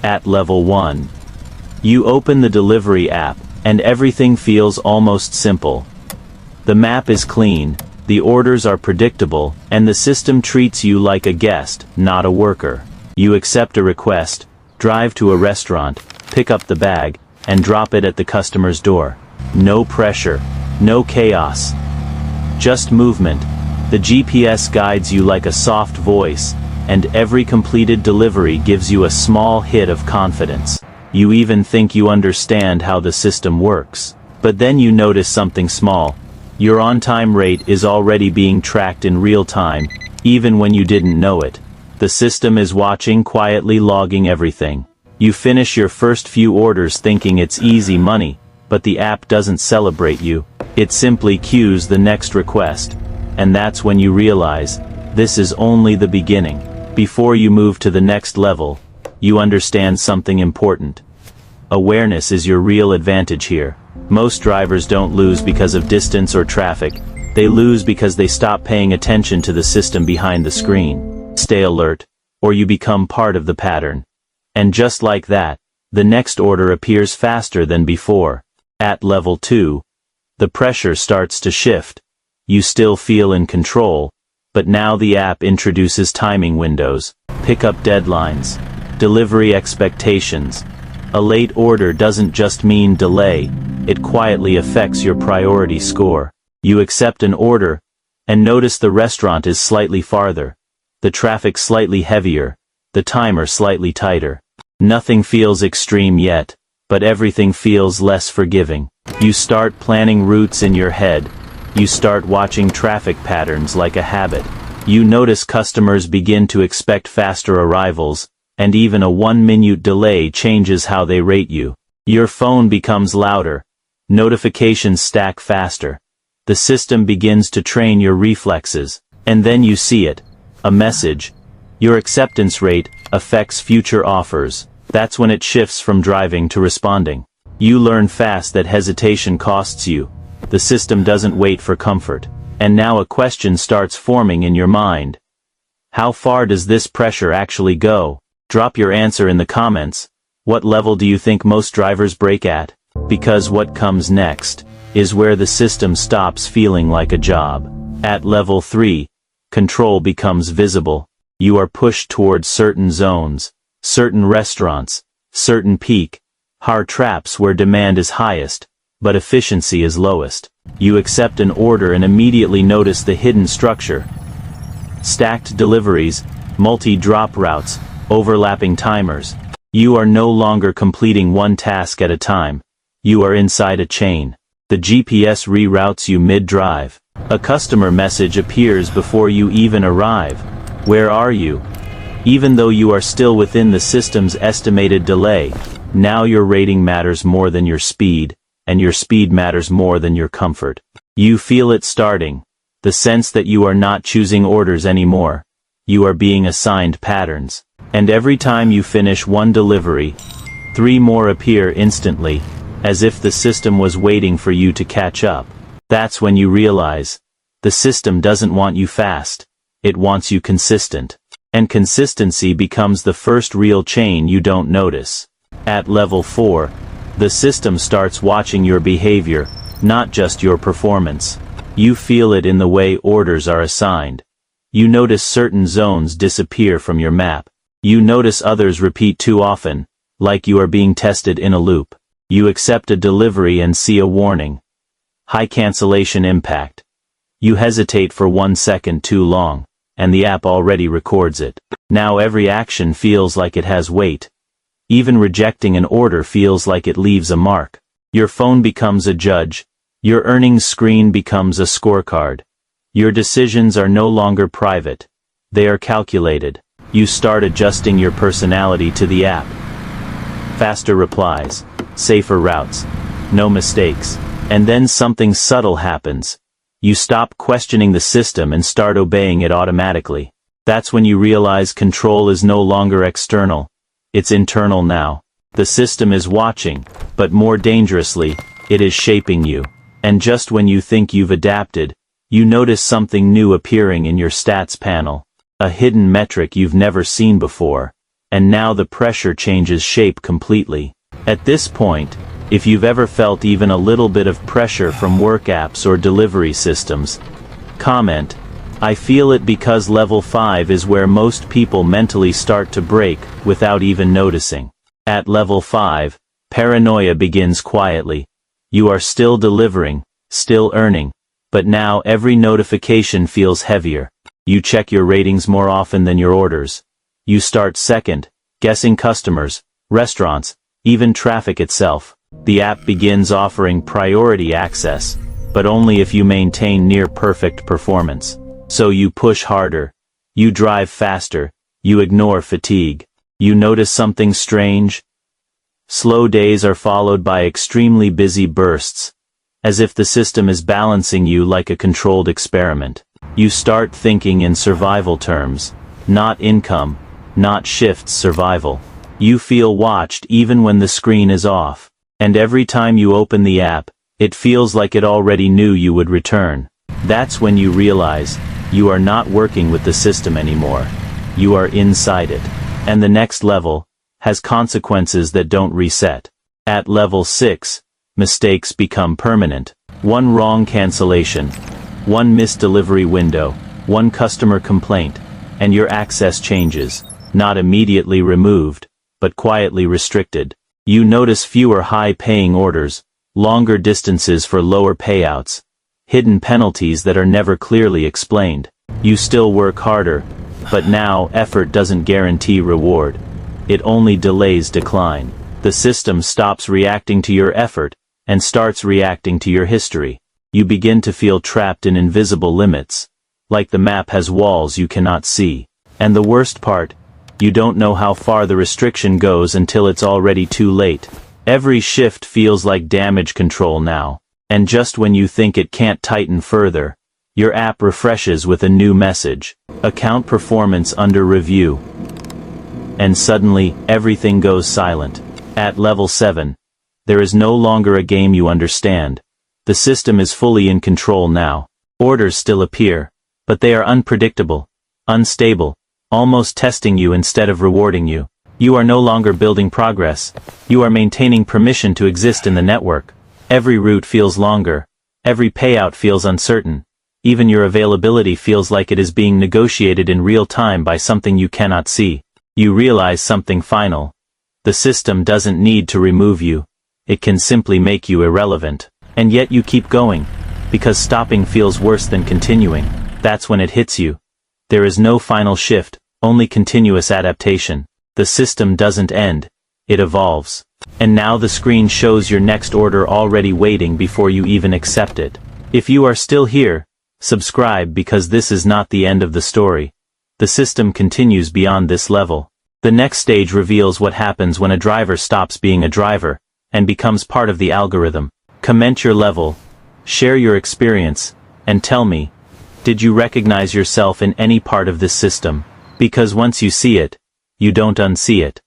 At level 1. You open the delivery app, and everything feels almost simple. The map is clean, the orders are predictable, and the system treats you like a guest, not a worker. You accept a request, drive to a restaurant, pick up the bag, and drop it at the customer's door. No pressure, no chaos. Just movement. The GPS guides you like a soft voice, and every completed delivery gives you a small hit of confidence. You even think you understand how the system works. But then you notice something small. Your on-time rate is already being tracked in real time, even when you didn't know it. The system is watching, quietly logging everything. You finish your first few orders thinking it's easy money, but the app doesn't celebrate you. It simply queues the next request. And that's when you realize, this is only the beginning. Before you move to the next level, you understand something important. Awareness is your real advantage here. Most drivers don't lose because of distance or traffic. They lose because they stop paying attention to the system behind the screen. Stay alert, or you become part of the pattern. And just like that, the next order appears faster than before. At level 2, the pressure starts to shift. You still feel in control, but now the app introduces timing windows, pickup deadlines, delivery expectations. A late order doesn't just mean delay, it quietly affects your priority score. You accept an order, and notice the restaurant is slightly farther, the traffic slightly heavier, the timer slightly tighter. Nothing feels extreme yet, but everything feels less forgiving. You start planning routes in your head. You start watching traffic patterns like a habit. You notice customers begin to expect faster arrivals, and even a 1-minute delay changes how they rate you. Your phone becomes louder. Notifications stack faster. The system begins to train your reflexes. And then you see it. A message. Your acceptance rate affects future offers. That's when it shifts from driving to responding. You learn fast that hesitation costs you. The system doesn't wait for comfort. And now a question starts forming in your mind. How far does this pressure actually go? Drop your answer in the comments. What level do you think most drivers break at? Because what comes next is where the system stops feeling like a job. At level 3, control becomes visible. You are pushed towards certain zones, certain restaurants, certain peak, hard traps where demand is highest, but efficiency is lowest. You accept an order and immediately notice the hidden structure. Stacked deliveries, multi-drop routes, overlapping timers. You are no longer completing one task at a time. You are inside a chain. The GPS reroutes you mid-drive. A customer message appears before you even arrive. Where are you? Even though you are still within the system's estimated delay, now your rating matters more than your speed, and your speed matters more than your comfort. You feel it starting. The sense that you are not choosing orders anymore. You are being assigned patterns. And every time you finish one delivery, 3 more appear instantly, as if the system was waiting for you to catch up. That's when you realize, the system doesn't want you fast, it wants you consistent. And consistency becomes the first real chain you don't notice. At level 4, the system starts watching your behavior, not just your performance. You feel it in the way orders are assigned. You notice certain zones disappear from your map. You notice others repeat too often, like you are being tested in a loop. You accept a delivery and see a warning. High cancellation impact. You hesitate for 1 second too long, and the app already records it. Now every action feels like it has weight. Even rejecting an order feels like it leaves a mark. Your phone becomes a judge. Your earnings screen becomes a scorecard. Your decisions are no longer private. They are calculated. You start adjusting your personality to the app. Faster replies, safer routes, no mistakes. And then something subtle happens. You stop questioning the system and start obeying it automatically. That's when you realize control is no longer external. It's internal now. The system is watching, but more dangerously, it is shaping you. And just when you think you've adapted, you notice something new appearing in your stats panel. A hidden metric you've never seen before. and now the pressure changes shape completely. At this point, if you've ever felt even a little bit of pressure from work apps or delivery systems, comment, "I feel it," because level 5 is where most people mentally start to break without even noticing. At level 5, paranoia begins quietly. You are still delivering, still earning, but now every notification feels heavier. You check your ratings more often than your orders. You start second, guessing customers, restaurants, even traffic itself. The app begins offering priority access, but only if you maintain near-perfect performance. So you push harder, you drive faster, you ignore fatigue. You notice something strange? Slow days are followed by extremely busy bursts, as if the system is balancing you like a controlled experiment. You start thinking in survival terms, not income, not shifts, survival. You feel watched even when the screen is off. And every time you open the app, it feels like it already knew you would return. That's when you realize, you are not working with the system anymore. You are inside it. And the next level has consequences that don't reset. At level 6, mistakes become permanent. One wrong cancellation, one missed delivery window, one customer complaint, and your access changes, not immediately removed, but quietly restricted. You notice fewer high-paying orders, longer distances for lower payouts, hidden penalties that are never clearly explained. You still work harder, but now effort doesn't guarantee reward. It only delays decline. The system stops reacting to your effort, and starts reacting to your history. You begin to feel trapped in invisible limits, like the map has walls you cannot see. And the worst part, you don't know how far the restriction goes until it's already too late. Every shift feels like damage control now. And just when you think it can't tighten further, your app refreshes with a new message. Account performance under review. And suddenly, everything goes silent. At level 7, there is no longer a game you understand. The system is fully in control now. Orders still appear, but they are unpredictable, unstable, almost testing you instead of rewarding you. You are no longer building progress. You are maintaining permission to exist in the network. Every route feels longer. Every payout feels uncertain. Even your availability feels like it is being negotiated in real time by something you cannot see. You realize something final. The system doesn't need to remove you. It can simply make you irrelevant. And yet you keep going, because stopping feels worse than continuing. That's when it hits you. There is no final shift, only continuous adaptation. The system doesn't end. It evolves. And now the screen shows your next order already waiting before you even accept it. If you are still here, subscribe, because this is not the end of the story. The system continues beyond this level. The next stage reveals what happens when a driver stops being a driver, and becomes part of the algorithm. Comment your level, share your experience, and tell me, did you recognize yourself in any part of this system? Because once you see it, you don't unsee it.